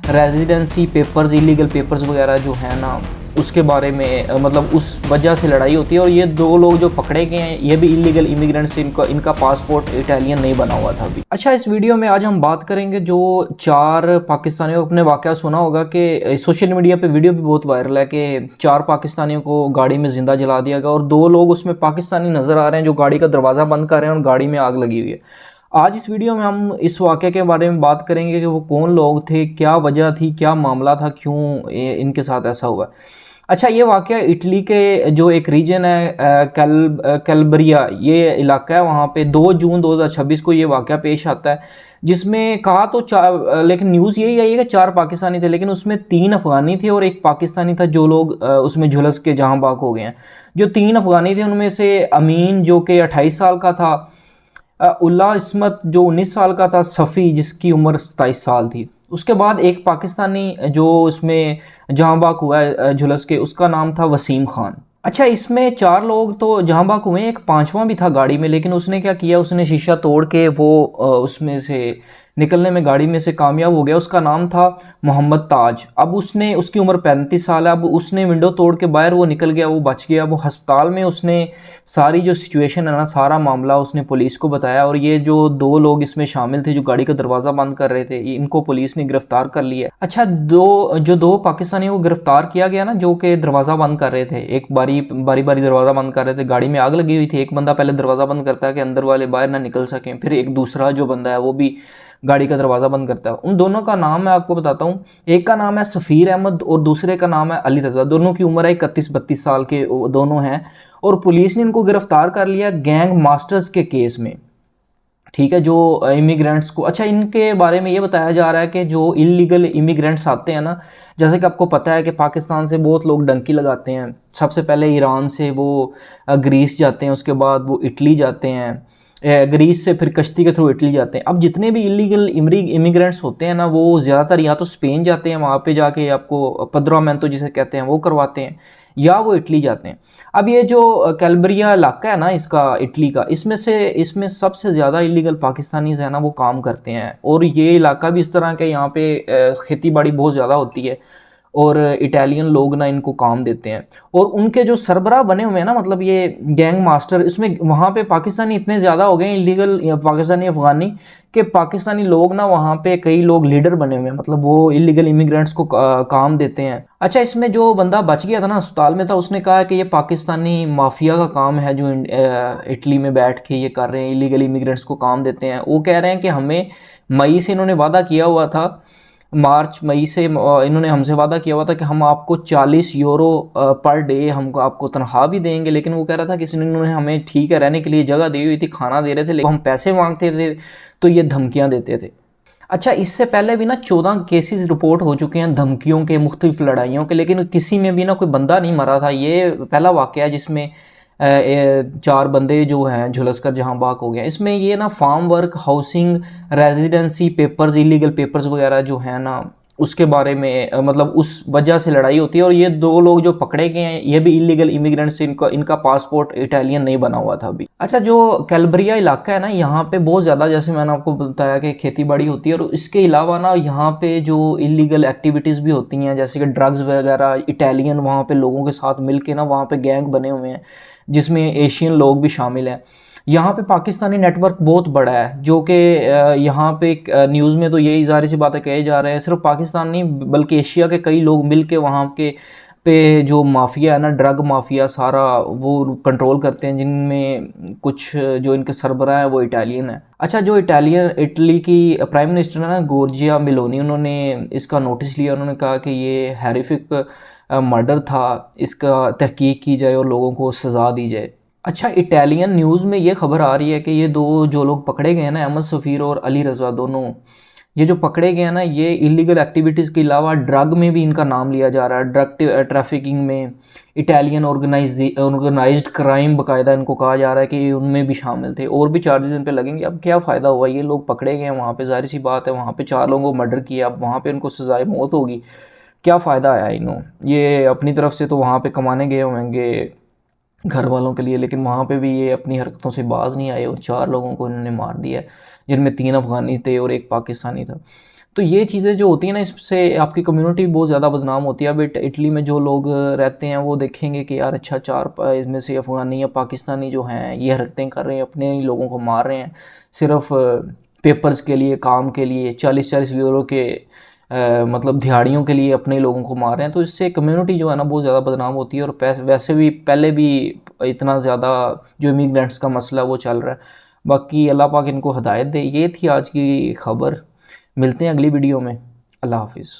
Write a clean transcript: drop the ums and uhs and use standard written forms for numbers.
Residency papers, illegal papers वगैरह जो है ना, उसके बारे में मतलब उस वजह से लड़ाई होती है। और ये दो लोग जो पकड़े गए हैं ये भी इलीगल इमिग्रेंट से, इनका पासपोर्ट इटालियन नहीं बना हुआ था अभी। अच्छा, इस वीडियो में आज हम बात करेंगे जो 4 पाकिस्तानियों को, अपने वाक़या सुना होगा कि सोशल मीडिया पे वीडियो भी बहुत वायरल है कि 4 पाकिस्तानियों को गाड़ी में ज़िंदा जला दिया गया और 2 लोग उसमें पाकिस्तानी नज़र आ रहे हैं जो गाड़ी का दरवाज़ा बंद कर रहे हैं और गाड़ी में आग लगी हुई है। आज इस वीडियो में हम इस वाक़े के बारे में बात करेंगे कि वो कौन लोग थे, क्या वजह थी, क्या मामला था, क्यों इनके साथ ऐसा हुआ। अच्छा, ये वाक़या इटली के जो एक रीजन है कैलबरिया, ये इलाका है, वहाँ पे 2 जून 2026 को ये वाक़या पेश आता है, जिसमें कहा तो लेकिन न्यूज़ यही आई है कि 4 पाकिस्तानी थे, लेकिन उसमें 3 अफ़गानी थे और 1 पाकिस्तानी था, जो लोग उसमें झुलस के जहाँ बाग हो गए हैं। जो 3 अफ़गानी थे उनमें से अमीन जो कि 28 साल का था, उल्ला इस्मत जो 19 साल का था, सफ़ी जिसकी उम्र 27 साल थी। उसके बाद एक पाकिस्तानी जो उसमें जहाँ बाग हुआ है झुलस के, उसका नाम था वसीम खान। अच्छा, इसमें 4 लोग तो जहाँ बाग हुए हैं, एक 5वां भी था गाड़ी में, लेकिन उसने क्या किया, उसने शीशा तोड़ के वो उसमें से निकलने में गाड़ी में से कामयाब हो गया। उसका नाम था मोहम्मद ताज। अब उसने, उसकी उम्र 35 साल है। अब उसने विंडो तोड़ के बाहर वो निकल गया, वो बच गया। वो अस्पताल में उसने सारी जो सिचुएशन है ना, सारा मामला उसने पुलिस को बताया। और ये जो 2 लोग इसमें शामिल थे जो गाड़ी का दरवाज़ा बंद कर रहे थे, इनको पुलिस ने गिरफ्तार कर लिया। अच्छा, 2 पाकिस्तानियों को गिरफ्तार किया गया ना, जो कि दरवाज़ा बंद कर रहे थे, एक बारी बारी दरवाज़ा बंद कर रहे थे, गाड़ी में आग लगी हुई थी। एक बंदा पहले दरवाज़ा बंद करता है कि अंदर वाले बाहर ना निकल सकें, फिर एक दूसरा जो बंदा है वो भी गाड़ी का दरवाज़ा बंद करता है। उन दोनों का नाम मैं आपको बताता हूँ। एक का नाम है सफ़ीर अहमद और दूसरे का नाम है अली रज़ा। दोनों की उम्र है 31-32 साल के दोनों हैं। और पुलिस ने इनको गिरफ्तार कर लिया गैंग मास्टर्स के केस में, ठीक है, जो इमिग्रेंट्स को। अच्छा, इनके बारे में ये बताया जा रहा है कि जो इलीगल इमिग्रेंट्स आते हैं ना, जैसे कि आपको पता है कि पाकिस्तान से बहुत लोग डंकी लगाते हैं। सबसे पहले ईरान से वो ग्रीस जाते हैं, उसके बाद वो इटली जाते हैं, ग्रीस से फिर कश्ती के थ्रू इटली जाते हैं। अब जितने भी इलीगल इमिग्रेंट्स होते हैं ना, वो ज़्यादातर या तो स्पेन जाते हैं, वहाँ पे जाके आपको पद्रामेंतो जिसे कहते हैं वो करवाते हैं, या वो इटली जाते हैं। अब ये जो कैलबरिया इलाका है ना इसका, इटली का, इसमें सबसे ज़्यादा इलीगल पाकिस्तानीज़ हैं ना, वो काम करते हैं। और ये इलाका भी इस तरह के, यहाँ पे खेती बाड़ी बहुत ज़्यादा होती है और इटालियन लोग ना इनको काम देते हैं। और उनके जो सरबराह बने हुए हैं ना, मतलब ये गैंग मास्टर, इसमें वहाँ पे पाकिस्तानी इतने ज़्यादा हो गए हैं, इलीगल पाकिस्तानी अफगानी, कि पाकिस्तानी लोग ना वहाँ पे कई लोग लीडर बने हुए हैं, मतलब वो इलीगल इमिग्रेंट्स को काम देते हैं। अच्छा, इसमें जो बंदा बच गया था ना, अस्पताल में था, उसने कहा कि ये पाकिस्तानी माफिया का काम है जो इटली में बैठ के ये कर रहे हैं, इलीगल इमिग्रेंट्स को काम देते हैं। वो कह रहे हैं कि हमें मई से इन्होंने वादा किया हुआ था, मार्च मई से इन्होंने हमसे वादा किया हुआ था कि हम आपको 40 यूरो पर डे हमको आपको तनख्वाह भी देंगे। लेकिन वो कह रहा था कि इन्होंने हमें, ठीक है, रहने के लिए जगह दी हुई थी, खाना दे रहे थे, लेकिन हम पैसे मांगते थे तो ये धमकियां देते थे। अच्छा, इससे पहले भी ना 14 केसेस रिपोर्ट हो चुके हैं धमकियों के, मुख्तलिफ लड़ाइयों के, लेकिन किसी में भी ना कोई बंदा नहीं मरा था। ये पहला वाकया है जिसमें 4 बंदे जो हैं झुलस कर जहाँ बाग हो गया। इसमें ये ना farm work, housing, residency papers, illegal papers वगैरह जो है ना, उसके बारे में मतलब उस वजह से लड़ाई होती है। और ये 2 लोग जो पकड़े गए हैं ये भी इलीगल इमिग्रेंट्स, इनका पासपोर्ट इटालियन नहीं बना हुआ था अभी। अच्छा, जो कैलबरिया इलाका है ना, यहाँ पे बहुत ज़्यादा, जैसे मैंने आपको बताया कि खेती बाड़ी होती है। और इसके अलावा ना यहाँ पे जो इलीगल एक्टिविटीज़ भी होती हैं, जैसे कि ड्रग्स वगैरह, इटालियन वहाँ पे लोगों के साथ मिल के ना वहाँ पे गैंग बने हुए हैं, जिसमें एशियन लोग भी शामिल हैं। यहाँ पे पाकिस्तानी नेटवर्क बहुत बड़ा है, जो कि यहाँ पे न्यूज़ में तो यही ज़ाहिर सी बातें कहे जा रहे हैं, सिर्फ पाकिस्तान नहीं बल्कि एशिया के कई लोग मिल के वहाँ के पे जो माफिया है ना, ड्रग माफिया, सारा वो कंट्रोल करते हैं, जिनमें कुछ जो इनके सरबराह है वो इटालियन है। अच्छा, जो इटली की प्राइम मिनिस्टर है ना, गोर्जिया मेलोनी, उन्होंने इसका नोटिस लिया। उन्होंने कहा कि ये हैरिफिक मर्डर था, इसका तहकीक की जाए और लोगों को सज़ा दी जाए। अच्छा, इटालियन न्यूज़ में ये खबर आ रही है कि ये 2 जो लोग पकड़े गए हैं ना, अहमद सफ़ीर और अली रज़ा, दोनों ये जो पकड़े गए हैं ना, ये इलीगल एक्टिविटीज़ के अलावा ड्रग में भी इनका नाम लिया जा रहा है। ड्रग ट्रैफिकिंग में, इटालियन ऑर्गेनाइज्ड क्राइम बाकायदा इनको कहा जा रहा है कि उनमें भी शामिल थे। और भी चार्जेस इन पे लगेंगे। अब क्या फ़ायदा हुआ, ये लोग पकड़े गए हैं वहाँ पे, ज़ाहिर सी बात है, वहाँ पे 4 लोगों को मर्डर किया, अब वहाँ पे इनको सज़ाए मौत होगी। क्या फ़ायदा आया इन्हों, ये अपनी तरफ से तो वहाँ पे कमाने गए होंगे घर वालों के लिए, लेकिन वहाँ पे भी ये अपनी हरकतों से बाज नहीं आए और 4 लोगों को इन्होंने मार दिया, जिनमें 3 अफ़गानी थे और 1 पाकिस्तानी था। तो ये चीज़ें जो होती हैं ना, इससे आपकी कम्युनिटी बहुत ज़्यादा बदनाम होती है। अब इटली में जो लोग रहते हैं वो देखेंगे कि यार अच्छा इसमें से अफ़गानी या पाकिस्तानी जो हैं ये हरकतें कर रहे हैं, अपने ही लोगों को मार रहे हैं सिर्फ पेपर्स के लिए, काम के लिए, 40-40 यूरो के मतलब दिहाड़ियों के लिए अपने लोगों को मार रहे हैं। तो इससे कम्युनिटी जो है ना बहुत ज़्यादा बदनाम होती है। और वैसे भी पहले भी इतना ज़्यादा जो इमिग्रेंट्स का मसला है वो चल रहा है। बाकी अल्लाह पाक इनको हदायत दे। ये थी आज की खबर। मिलते हैं अगली वीडियो में। अल्लाह हाफिज़।